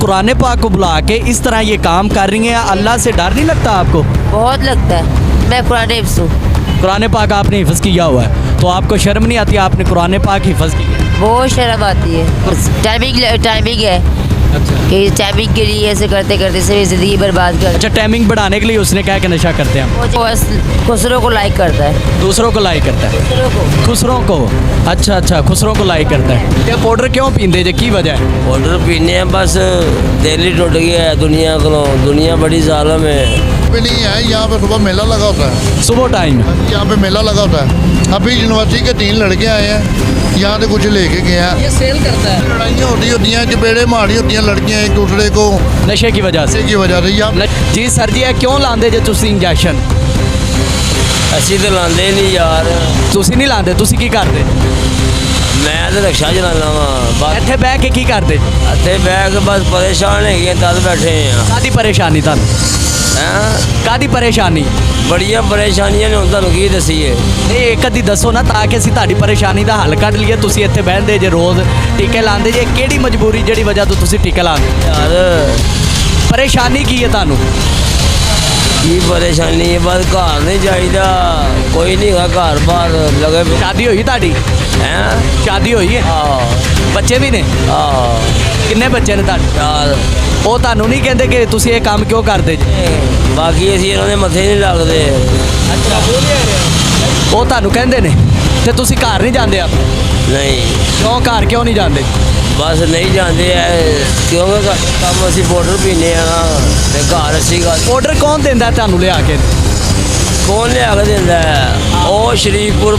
कुरान पाक को बुला के इस तरह ये काम कर रही हैं, अल्लाह से डर नहीं लगता आपको? बहुत लगता है। मैं कुरान हिफ्ज़ हूँ। कुरान पाक आपने हिफ्ज़ किया हुआ है, तो आपको शर्म नहीं आती? आपने कुरान पाक हिफ्ज़ किया है। बहुत शर्म आती है। टाइमिंग है अच्छा कि टाइमिंग के लिए ऐसे करते करते से ज़िंदगी बर्बाद कर। अच्छा, टाइमिंग बढ़ाने के लिए उसने कहा कि नशा करते हैं हम। वो बस खुसरों को लाइक करता है। दूसरों को लाइक करता है, खुसरों को। खुसरों को। अच्छा अच्छा, खुसरों को लाइक करता है। ये पाउडर क्यों पींदे जे, की वजह है? ऑर्डर पीने हैं बस, दिल ही टुट गया है दुनिया को। दुनिया बड़ी ज़ालिम है। भी नहीं है। यहाँ पे सुबह मेला लगा होता है, सुबह टाइम यहाँ पे मेला लगा होता है। अभी यूनिवर्सिटी के 3 लड़के आए हैं, यहाँ से कुछ लेके गए हैं। ये सेल करता है। लड़ाइयाँ होती हैं, चपेड़े मारी होती हैं लड़कियाँ एक दूसरे को नशे की वजह से। की वजह से। यहाँ जी सर जी, ਇਹ ਕਿਉਂ ਲਾਉਂਦੇ ਜੇ ਤੁਸੀਂ ਇੰਜੈਕਸ਼ਨ? ਅਸੀਂ ਤਾਂ ਲਾਉਂਦੇ ਨਹੀਂ ਯਾਰ। ਤੁਸੀਂ ਨਹੀਂ ਲਾਉਂਦੇ, ਤੁਸੀਂ ਕੀ ਕਰਦੇ? ਮੈਂ ਤਾਂ ਰਿਕਸ਼ਾ ਚਲਾਉਂਦਾ ਵਾਂ ਬਸ। ਇੱਥੇ ਬਹਿ ਕੇ ਕੀ ਕਰਦੇ? ਇੱਥੇ ਬਹਿ ਕੇ ਬਸ ਪਰੇਸ਼ਾਨ ਹੈਗੇ ਤਦ ਬੈਠੇ ਆ। ਕਾਦੀ ਪਰੇਸ਼ਾਨੀ ਤੁਹਾਨੂੰ? ਹੈਂ ਕਾਦੀ ਪਰੇਸ਼ਾਨੀ? ਬੜੀਆਂ ਪਰੇਸ਼ਾਨੀਆਂ ਨੇ, ਹੁਣ ਤੁਹਾਨੂੰ ਕੀ ਦਸੀਏ। ਨਹੀਂ ਇੱਕ ਅੱਧੀ ਦੱਸੋ ਨਾ, ਤਾਂ ਕਿ ਅਸੀਂ ਤੁਹਾਡੀ ਪਰੇਸ਼ਾਨੀ ਦਾ ਹੱਲ ਕੱਢ ਲਈਏ। ਤੁਸੀਂ ਇੱਥੇ ਬਹਿੰਦੇ ਜੇ ਰੋਜ਼, ਟੀਕੇ ਲਾਉਂਦੇ ਜੇ, ਕਿਹੜੀ ਮਜਬੂਰੀ ਜਿਹੜੀ ਵਜ੍ਹਾ ਤੋਂ ਤੁਸੀਂ ਟੀਕੇ ਲਾਉਂਦੇ? ਯਾਰ ਪਰੇਸ਼ਾਨੀ ਕੀ ਹੈ ਤੁਹਾਨੂੰ? ਕੀ ਪਰੇਸ਼ਾਨੀ ਹੈ, ਬਸ ਘਰ ਨਹੀਂ ਜਾਈਦਾ, ਕੋਈ ਨਹੀਂ ਹੈਗਾ ਘਰ ਬਾਹਰ ਲਗੇ। ਸ਼ਾਦੀ ਹੋਈ ਤੁਹਾਡੀ? ਹੈਂ ਸ਼ਾਦੀ ਹੋਈ ਹੈ? ਆਹ ਬੱਚੇ ਵੀ ਨੇ? ਆਹ ਕਿੰਨੇ ਬੱਚੇ ਨੇ ਤੁਹਾਡੇ? ਯਾਰ ਉਹ ਤੁਹਾਨੂੰ ਨਹੀਂ ਕਹਿੰਦੇ ਕਿ ਤੁਸੀਂ ਇਹ ਕੰਮ ਕਿਉਂ ਕਰਦੇ ਜੀ? ਬਾਕੀ ਅਸੀਂ ਇਹਨਾਂ ਦੇ ਮੱਥੇ ਨਹੀਂ ਲੱਗਦੇ। ਅੱਛਾ, ਉਹ ਤੁਹਾਨੂੰ ਕਹਿੰਦੇ ਨੇ ਤੇ ਤੁਸੀਂ ਘਰ ਨਹੀਂ ਜਾਂਦੇ ਆਪ? ਨਹੀਂ ਕਿਉਂ ਘਰ ਕਿਉਂ ਨਹੀਂ ਜਾਂਦੇ? ਬਸ ਨਹੀਂ ਜਾਂਦੇ ਐ, ਕਿਉਂਕਿ ਕੰਮ ਅਸੀਂ ਪਾਊਡਰ ਪੀਂਦੇ ਆ ਨਾ, ਤੇ ਘਰ ਅਸੀਂ ਗੱਲ ਆਰਡਰ ਕੌਣ ਦਿੰਦਾ ਤੁਹਾਨੂੰ ਲਿਆ ਕੇ? ਕੌਣ ਲਿਆ ਕੇ ਦਿੰਦਾ ਹੈ? ਉਹ ਸ਼ਰੀਫਪੁਰ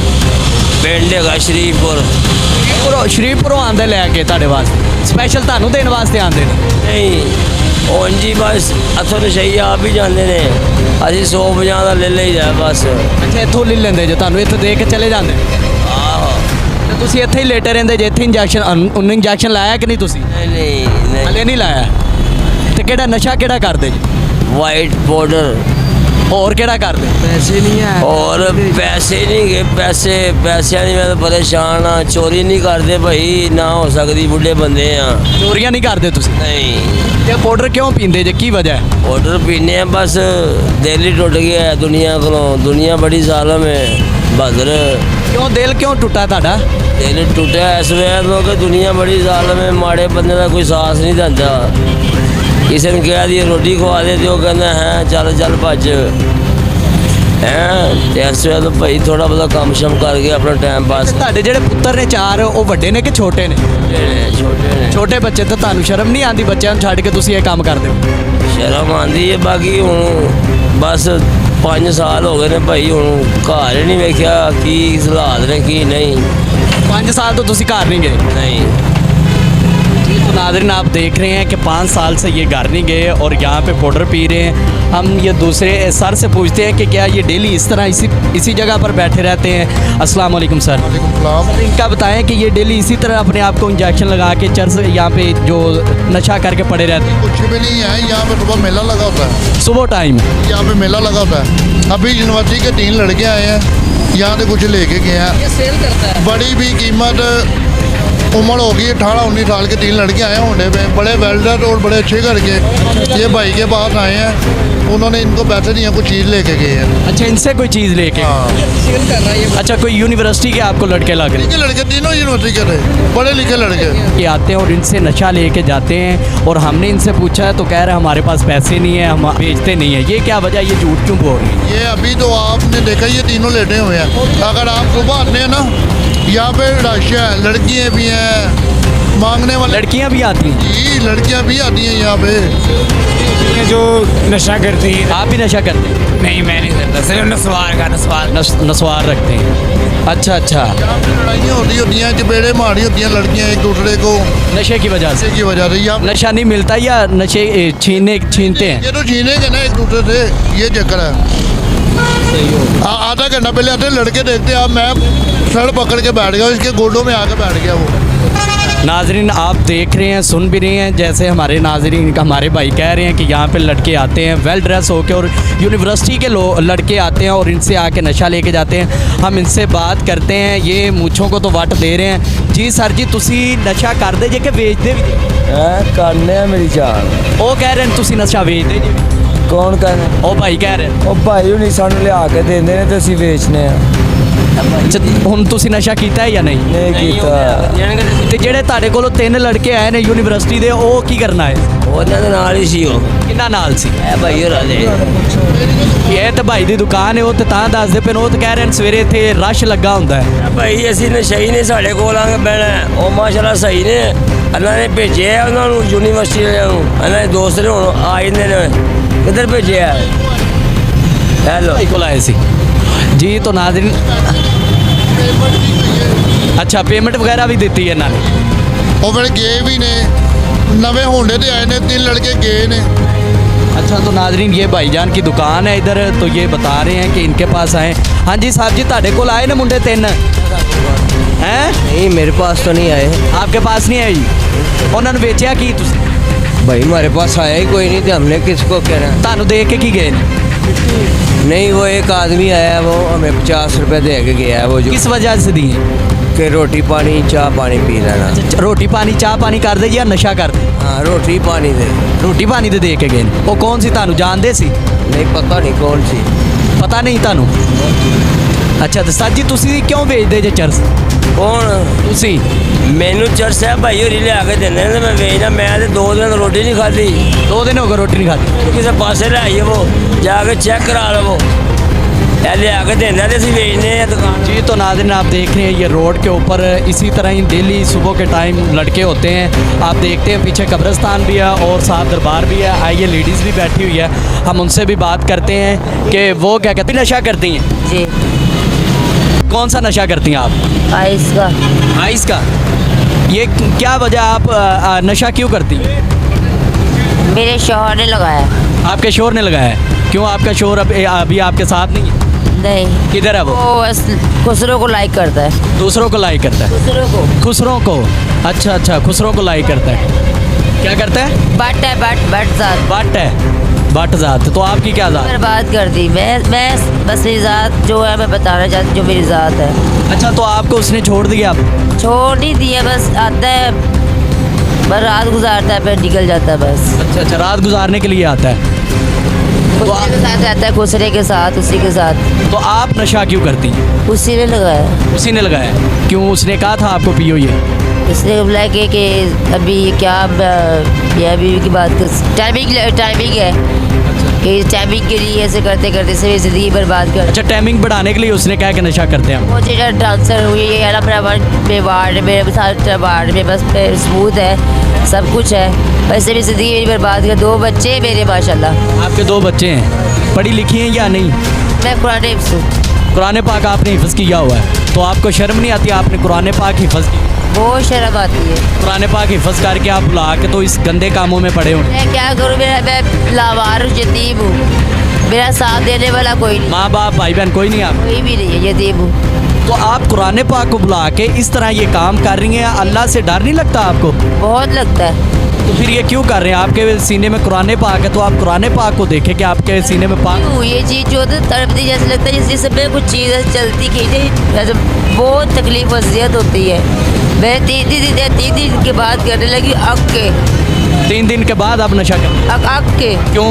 ਪਿੰਡ ਹੈਗਾ, ਸ਼ਰੀਫਪੁਰ। ਸ਼ਰੀਫਪੁਰੋਂ ਆਂਦੇ ਲੈ ਕੇ ਤੁਹਾਡੇ ਵਾਸਤੇ, ਸਪੈਸ਼ਲ ਤੁਹਾਨੂੰ ਦੇਣ ਵਾਸਤੇ ਆਂਦੇ ਨੇ? ਨਹੀਂ ਉਂਝ ਹੀ ਬਸ ਇੱਥੋਂ ਨਸ਼ਈ ਆਪ ਹੀ ਜਾਂਦੇ ਨੇ, ਅਸੀਂ 150 ਦਾ ਲੈ ਲਈਦਾ ਬਸ। ਅੱਛਾ, ਇੱਥੋਂ ਲੈ ਲੈਂਦੇ ਜੇ, ਤੁਹਾਨੂੰ ਇੱਥੇ ਦੇ ਕੇ ਚਲੇ ਜਾਂਦੇ? ਆਹੋ ਤੇ ਤੁਸੀਂ ਇੱਥੇ ਹੀ ਲੇਟੇ ਰਹਿੰਦੇ ਜੇ? ਇੱਥੇ ਇੰਜੈਕਸ਼ਨ ਲਾਇਆ ਕਿ ਨਹੀਂ ਤੁਸੀਂ? ਨਹੀਂ ਨਹੀਂ ਹਲੇ ਨਹੀਂ ਲਾਇਆ। ਤੇ ਕਿਹੜਾ ਨਸ਼ਾ ਕਿਹੜਾ ਕਰਦੇ ਜੀ? White powder. ਹੋਰ ਕਿਹੜਾ ਕਰਦੇ? पैसे नहीं है और पैसे नहीं गए, पैसिਆਂ ਦੀ ਮੈਂ ਤਾਂ ਪਰੇਸ਼ਾਨ ਆ। ਚੋਰੀ ਨਹੀਂ ਕਰਦੇ ਭਾਈ, ਨਾ ਹੋ ਸਕਦੀ, ਬੁੱਢੇ ਬੰਦੇ ਆ। ਚੋਰੀਆਂ ਨਹੀਂ ਕਰਦੇ ਤੁਸੀਂ? ਨਹੀਂ ਤੇ ਪਾਊਡਰ ਕਿਉਂ ਪੀਂਦੇ ਜੇ, ਕੀ ਵਜ੍ਹਾ ਹੈ? ऑर्डर पीने हैं बस, दिल ही टुट गया है दुनिया को। दुनिया बड़ी ज़ालिम है। बदर ਕਿਉਂ ਦਿਲ ਕਿਉਂ ਟੁੱਟਾ ਤੁਹਾਡਾ? दिल टुटा इस वजह तो कि दुनिया बड़ी ज़ालिम है। माड़े बंदे का कोई साथ नहीं देता। किसी ने कह दिया रोटी खवा दे, तो कहना है चल चल भज है। इस वजह तो भाई थोड़ा बहुत काम शम करके अपना टाइम पास। ਤੁਹਾਡੇ ਜਿਹੜੇ ਪੁੱਤਰ ਨੇ 4, ਉਹ ਵੱਡੇ ਨੇ ਕਿ ਛੋਟੇ ਨੇ? छोटे ने ਛੋਟੇ ਬੱਚੇ, ਤਾਂ ਤੁਹਾਨੂੰ ਸ਼ਰਮ ਨਹੀਂ ਆਉਂਦੀ ਬੱਚਿਆਂ ਨੂੰ ਛੱਡ ਕੇ ਤੁਸੀਂ ਇਹ ਕੰਮ ਕਰਦੇ ਹੋ? शर्म आती है। बाकी हूँ बस 5 साल हो गए ने भाई, हूँ घर ही नहीं वेख्या की हालात ने की नहीं। 5 साल तो ਤੁਸੀਂ ਘਰ ਨਹੀਂ ਗਏ? नहीं तो नाज़रीन, आप देख रहे हैं कि 5 साल से ये घर नहीं गए और यहाँ पे पाउडर पी रहे हैं। हम ये दूसरे सर से पूछते हैं कि क्या ये डेली इस तरह इसी जगह पर बैठे रहते हैं? अस्सलाम वालेकुम सर। वालेकुम सर, इनका बताएं कि ये डेली इसी तरह अपने आप को इंजेक्शन लगा के चर्च यहाँ पे जो नशा करके पड़े रहते हैं? कुछ भी नहीं है। यहाँ पे सुबह मेला लगा होता है, सुबह टाइम यहाँ पे मेला लगा होता है। अभी यूनिवर्सिटी के 3 लड़के आए हैं, यहाँ से कुछ लेके गए हैं। ये सेल करता है। बड़ी भी कीमत, उम्र हो गई 18-19 साल के 3 लड़के आए हैं होंडे पे, बड़े वेल्डर और बड़े अच्छे घर के। ये भाई के पास आए हैं, उन्होंने इनको पैसे दिए, कुछ चीज़ लेके गए हैं। अच्छा, इनसे कोई चीज़ लेके? हाँ, सेल कर रहा है ये। अच्छा, कोई यूनिवर्सिटी के आपको लड़के लग रहे हैं? के लड़के तीनों यूनिवर्सिटी के थे, पढ़े लिखे लड़के। ये आते हैं और इनसे नशा लेके जाते हैं, और हमने इनसे पूछा है तो कह रहे हैं हमारे पास पैसे नहीं है, हम बेचते नहीं है। ये क्या वजह, ये झूठ क्यों बोल रहे हैं? ये अभी तो आपने देखा, ये तीनों लेटे हुए हैं। अगर आप सुबह आते हैं ना, यहाँ पे रश है, लड़कियाँ भी हैं मांगने वाले। लड़कियां भी आती हैं? जी, लड़कियाँ भी आती हैं यहाँ पे। ये जो नशा करती है। आप भी नशा करते हैं? नहीं मैं नहीं करता, सिर्फ नस्वार का नस्वार। नस्वार रखते हैं। अच्छा अच्छा, यहाँ पे लड़ाइयाँ होती हैं, चपेड़े मारी होती हैं लड़कियाँ एक दूसरे को नशे की वजह से? की वजह से। यहाँ नशा नहीं मिलता या नशे छीनते हैं? ये तो छीनेंगे ना एक दूसरे से, ये चक्कर है। आधा घंटा पहले आते लड़के देखते हैं, अब मैं सड़ पकड़ के बैठ गया, इसके गोडों में आके बैठ गया वो। नाजरीन आप देख रहे हैं, सुन भी रहे हैं, जैसे हमारे नाजरीन हमारे भाई कह रहे हैं कि यहाँ पे लड़के आते हैं वेल ड्रेस होके और यूनिवर्सिटी के लड़के आते हैं और इनसे आके नशा लेके जाते हैं। हम इनसे बात करते हैं, ये मूँछों को तो वट दे रहे हैं। जी सर जी, तुसी नशा करदे जे कि बेचदे भी जे? करने मेरी जान ਉਹ ਕਹਿ ਰਹੇ ਨੇ ਤੁਸੀਂ ਨਸ਼ਾ ਵੇਚਦੇ ਜੀ। कौन कहने ਉਹ ਭਾਈ ਕਹਿ ਰਹੇ ਨੇ। ਉਹ ਭਾਈ ਹੁਣੀ ਸਾਨੂੰ ਲਿਆ ਕੇ ਦਿੰਦੇ ਨੇ ਤੇ ਅਸੀਂ ਵੇਚਨੇ ਆ ਅੱਛਾ, ਹੁਣ ਤੁਸੀਂ ਨਸ਼ਾ ਕੀਤਾ ਹੈ ਜਾਂ ਨਹੀਂ? ਨਹੀਂ ਕੀਤਾ ਤੇ ਜਿਹੜੇ ਤੁਹਾਡੇ ਕੋਲੋਂ 3 ਲੜਕੇ ਆਏ ਨੇ ਯੂਨੀਵਰਸਿਟੀ ਦੇ, ਉਹ ਕੀ ਕਰਨਾ ਹੈ? ਉਹਨਾਂ ਦੇ ਨਾਲ ਹੀ ਸੀ ਉਹ ਕਿੰਨਾ ਨਾਲ ਸੀ? ਇਹ ਭਾਈ ਹੋਰਾਂ ਦੇ ਇਹ ਤਾਂ ਭਾਈ ਦੀ ਦੁਕਾਨ ਹੈ, ਉਹ ਤੇ ਤਾਂ ਦੱਸਦੇ ਪਏ ਨੇ। ਉਹ ਤਾਂ ਕਹਿ ਰਹੇ ਨੇ ਸਵੇਰੇ ਇੱਥੇ ਰਸ਼ ਲੱਗਾ ਹੁੰਦਾ ਹੈ। ਭਾਈ ਅਸੀਂ ਨਸ਼ਈ ਨੇ ਸਾਡੇ ਕੋਲ ਆ ਕੇ ਬਹਿਣਾ ਉਹ ਮਾਸ਼ਾਅੱਲਾ ਸਹੀ ਨੇ ਇਹਨਾਂ ਨੇ ਭੇਜਿਆ ਉਹਨਾਂ ਨੂੰ ਯੂਨੀਵਰਸਿਟੀ ਵਾਲਿਆਂ ਨੂੰ ਇਹਨਾਂ ਦੇ ਦੋਸਤ ਨੇ ਹੁਣ ਆ ਜਾਂਦੇ ਨੇ ਕਿੱਧਰ ਭੇਜਿਆ ਹੈਲੋ ਭਾਈ ਕੋਲ ਆਏ ਸੀ ਜੀ। तो नाज़रीन अच्छा पेमेंट वगैरह भी ਦਿੱਤੀ ਇਹਨਾਂ ਨੇ? ਉਹ ਫਿਰ ਗਏ ਵੀ ਨੇ, ਨਵੇਂ ਹੋਂਡੇ ਤੇ ਆਏ ਨੇ, 3 ਲੜਕੇ ਗਏ ਨੇ। अच्छा तो नाजरीन ये भाईजान की दुकान है इधर, तो ये बता रहे हैं कि इनके पास आए। हाँ जी साहब जी, ਤੁਹਾਡੇ ਕੋਲ ਆਏ ਨੇ ਮੁੰਡੇ 3 हैं? नहीं मेरे पास तो नहीं आए आपके पास नहीं आए जी? ਉਹਨਾਂ ਨੂੰ ਵੇਚਿਆ ਕੀ ਤੁਸੀਂ? भाई हमारे पास आया ही कोई नहीं तो हमने किसको कहना ਤੁਹਾਨੂੰ ਦੇਖ ਕੇ ਕੀ ਗਏ ਨੇ? नहीं वो एक आदमी आया वो हमें 50 रुपए दे के गया है वो जो किस वजह से दिए? कि रोटी पानी चाह पानी पी लेना रोटी पानी चाह पानी ਕਰਦੇ ਜੀ ਜਾਂ ਨਸ਼ਾ ਕਰਦੇ? हाँ रोटी पानी दे ਰੋਟੀ ਪਾਣੀ ਦੇ ਦੇ ਕੇ ਗਏ ਨੇ। ਉਹ ਕੌਣ ਸੀ, ਤੁਹਾਨੂੰ ਜਾਣਦੇ ਸੀ? नहीं पता नहीं कौन सी ਪਤਾ ਨਹੀਂ ਤੁਹਾਨੂੰ? ਅੱਛਾ ਤੇ ਸਰ ਜੀ ਤੁਸੀਂ ਕਿਉਂ ਵੇਚਦੇ ਜੇ ਚਰਸ? कौन ਤੁਸੀਂ मैनू चर्च है भाई होरी लिया के देने तो मैं बेचना मैं तो 2 दिन रोटी नहीं खाधी 2 दिन हो गए रोटी नहीं खाती। किसी पासे ले आइए वो जाके चेक करा लो वो लिया के देना तो असं बेचने दुकान जी तो नाज़रीन आप देख रहे हैं ये रोड के ऊपर इसी तरह ही डेली सुबह के टाइम लड़के होते हैं। आप देखते हैं पीछे कब्रिस्तान भी है और साथ दरबार भी है। आइए लेडीज़ भी बैठी हुई है, हम उनसे भी बात करते हैं कि वो क्या कहती नशा करती हैं। जी कौन सा नशा करती हैं आप? आइस का। आइस का। ये क्या वजह, आप नशा क्यों करती हैं? मेरे शौहर ने लगाया। आपके शोर ने लगाया है? क्यों आपका शोर अभी आपके साथ नहीं है? नहीं, किधर है वो? वो बस खुसरो को लाइक करता है। दूसरों को लाइक करता है? खुसरो को खुसरों को? अच्छा अच्छा, खुसरों को लाइक करता है। क्या करता है? बट है, बट जात बट है, बट ज़ात। तो आपकी क्या ज़ात? बर्बाद कर दी। मैं बस मेरी ज़ात जो है मैं बताना चाहती हूँ, जो मेरी ज़ात है। अच्छा तो आपको उसने छोड़ दिया? आप छोड़ नहीं दिया, बस आता है, बस रात गुजारता है, फिर निकल जाता है बस। अच्छा अच्छा, रात गुजारने के लिए आता है। खुसरे के साथ आता है, खुसरे के साथ, उसी के साथ। तो आप नशा क्यों करती हैं? उसी ने लगाया। उसी ने लगाया है? क्यों, उसने कहा था आपको पियो ये? इसने बोला कि अभी क्या या बीवी की बात कर टाइमिंग है कि टाइमिंग के लिए ऐसे करते करते से ज़िंदगी बर्बाद कर। अच्छा, टाइमिंग बढ़ाने के लिए उसने कहा कि नशा करते हैं हम। मुझे जो ट्रांसफ़र हुई है मेरे वार्ड में, सारे वार्ड में बस स्मूथ है, सब कुछ है, वैसे भी ज़िंदगी मेरी बर्बाद कर। 2 बच्चे मेरे माशाल्लाह। आपके 2 बच्चे हैं, पढ़ी लिखी हैं या नहीं? मैं कुरान हिफ्ज़ हूँ। कुरान पाक आपने हिफ्ज़ किया हुआ है, तो आपको शर्म नहीं आती? आपने कुरान पाक हिफ्ज़ की? बहुत शर्म आती है। कुरान पाक हिफ्ज़ करके आप बुला के तो इस गंदे कामों में पड़े हो। मैं क्या करूँ, मैं लावार हूँ, यतीम हूँ, मेरा साथ देने वाला कोई नहीं, माँ बाप भाई बहन कोई नहीं आप? कोई भी नहीं है, यतीम हूँ। तो आप कुरान पाक को बुला के इस तरह ये काम कर रही हैं, अल्लाह से डर नहीं लगता आपको? बहुत लगता है। तो फिर ये क्यों कर रहे हैं? आपके सीने में कुरान पाक है, तो आप कुरान पाक को देखें कि आपके सीने में पाक। क्यों ये चीज़ जो होती है तड़पती जैसे लगता है, जिस समय कुछ चीज़ चलती खींचती ऐसे बहुत तकलीफ वसीयत होती है। मैं 3 दिन के बाद करने लगी अक के। 3 दिन के बाद आप नशा कर? अक के क्यों?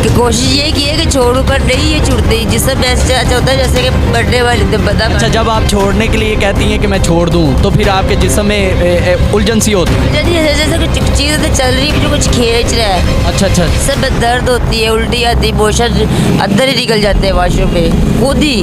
कि कोशिश ये की है कि छोड़ू, पर नहीं ये छूटती। जिस समय ऐसा होता है जैसे कि बढ़ने वाली बता। अच्छा, जब आप छोड़ने के लिए कहती हैं कि मैं छोड़ दूं, तो फिर आपके जिस्म में उलझन सी होती है? जैसे जैसे कुछ चीज़ तो चल रही है, जो कुछ खींच रहा है। अच्छा अच्छा, सब में दर्द होती है, उल्टी आती है, मोशन अंदर ही निकल जाते हैं वॉशरूम में खुद ही।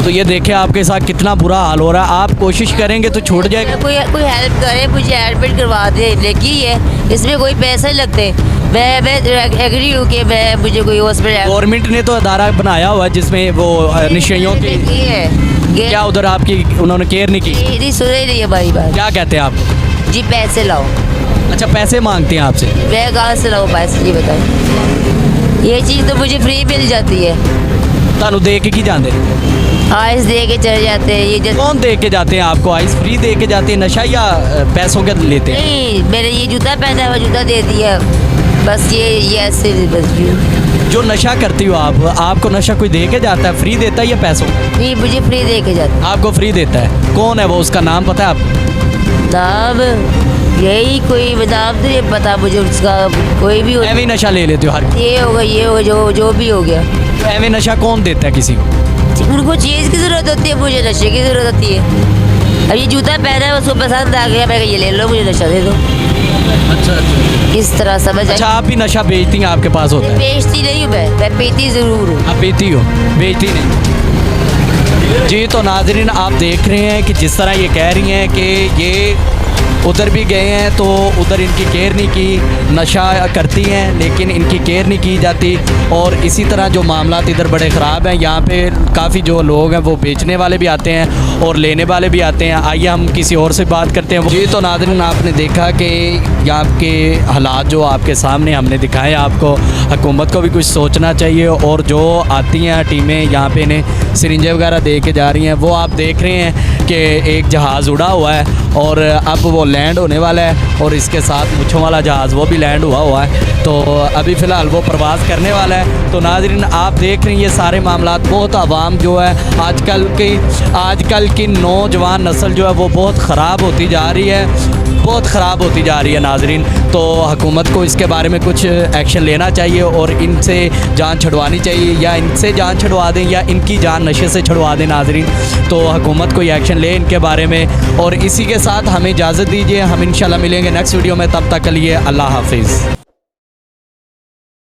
तो ये देखें आपके साथ कितना बुरा हाल हो रहा है। आप कोशिश करेंगे तो छूट जाएगा। कोई हेल्प करे, मुझे एडमिट करवा दे, लेकिन ये इसमें कोई पैसे नहीं लगते। मैं एग्री हूँ कि मुझे कोई हॉस्पिटल। गवर्नमेंट ने तो अदारा बनाया हुआ है जिसमें वो नशेइयों की क्या उधर आपकी उन्होंने केयर नहीं की? नहीं सुने नहीं है हमारी बात। क्या कहते हैं आप? जी पैसे लाओ। अच्छा, पैसे मांगते हैं आपसे? मैं कहाँ से लाऊं पैसे, जी बताएं। ये चीज़ तो मुझे फ्री मिल जाती है। ਤੁਹਾਨੂੰ ਦੇ ਕੇ ਕੀ ਜਾਂਦੇ? आइस दे के चले जाते हैं ये जैसे कौन दे के जाते हैं आपको? आइस फ्री दे के जाते हैं? नशा या पैसों के लेते हैं? नहीं, मैंने ये जूता पहना हुआ जूता दे दिया बस, ये ऐसे बस यूँ। जो नशा करती हो आप, आपको नशा कोई दे के जाता है, फ्री देता है या पैसों? नहीं, मुझे फ्री दे के जाता। आपको फ्री देता है? कौन है वो, उसका नाम पता है आपको? नाम यही कोई नाम तो नहीं पता मुझे उसका, कोई भी हो, एवं ही नशा ले लेते हो हर? ये होगा जो भी हो गया। एवं नशा कौन देता है किसी को? उनको चीज़ की ज़रूरत होती है, मुझे नशे की ज़रूरत होती है। अब ये जूता पहना है उसको पसंद आ गया, मैं कहा ये ले लो, मुझे नशा दे दो। अच्छा। इस तरह समझ अच्छा, आप भी नशा बेचती हैं? आपके पास होता है? बेचती नहीं हूँ मैं पीती ज़रूर हूँ। आप पीती हो, बेचती नहीं? जी, तो नाजरीन आप देख रहे हैं कि जिस तरह ये कह रही हैं कि ये उधर भी गए हैं तो उधर इनकी केयर नहीं की, नशा करती हैं लेकिन इनकी केयर नहीं की जाती। और इसी तरह जो मामलात इधर बड़े ख़राब हैं। यहाँ पे काफ़ी जो लोग हैं वो बेचने वाले भी आते हैं और लेने वाले भी आते हैं। आइए हम किसी और से बात करते हैं। जी, तो नाज़रीन आपने देखा कि यहाँ के हालात जो आपके सामने हमने दिखाए आपको, हुकूमत को भी कुछ सोचना चाहिए। और जो आती हैं टीमें यहाँ पे इन्हें सिरिंजें वगैरह दे के जा रही हैं, वो आप देख रहे हैं कि एक जहाज़ उड़ा हुआ है और अब वो लैंड होने वाला है और इसके साथ मुच्छों वाला जहाज़ वो भी लैंड हुआ है। तो अभी फ़िलहाल वो प्रवास करने वाला है। तो नाज़रीन आप देख रहे हैं ये सारे मामलात, बहुत आवाम जो है आजकल की नौजवान नस्ल जो है वो बहुत ख़राब होती जा रही है, बहुत ख़राब होती जा रही है नाज़रीन। तो हुकूमत को इसके बारे में कुछ एक्शन लेना चाहिए और इनसे जान छुड़वानी चाहिए, या इनसे जान छुड़वा दें या इनकी जान नशे से छुड़वा दें नाज़रीन। तो हुकूमत कोई एक्शन ले इनके बारे में। और इसी के साथ हमें इजाज़त दीजिए, हम इंशाल्लाह मिलेंगे नेक्स्ट वीडियो में। तब तक के लिए अल्लाह हाफिज़।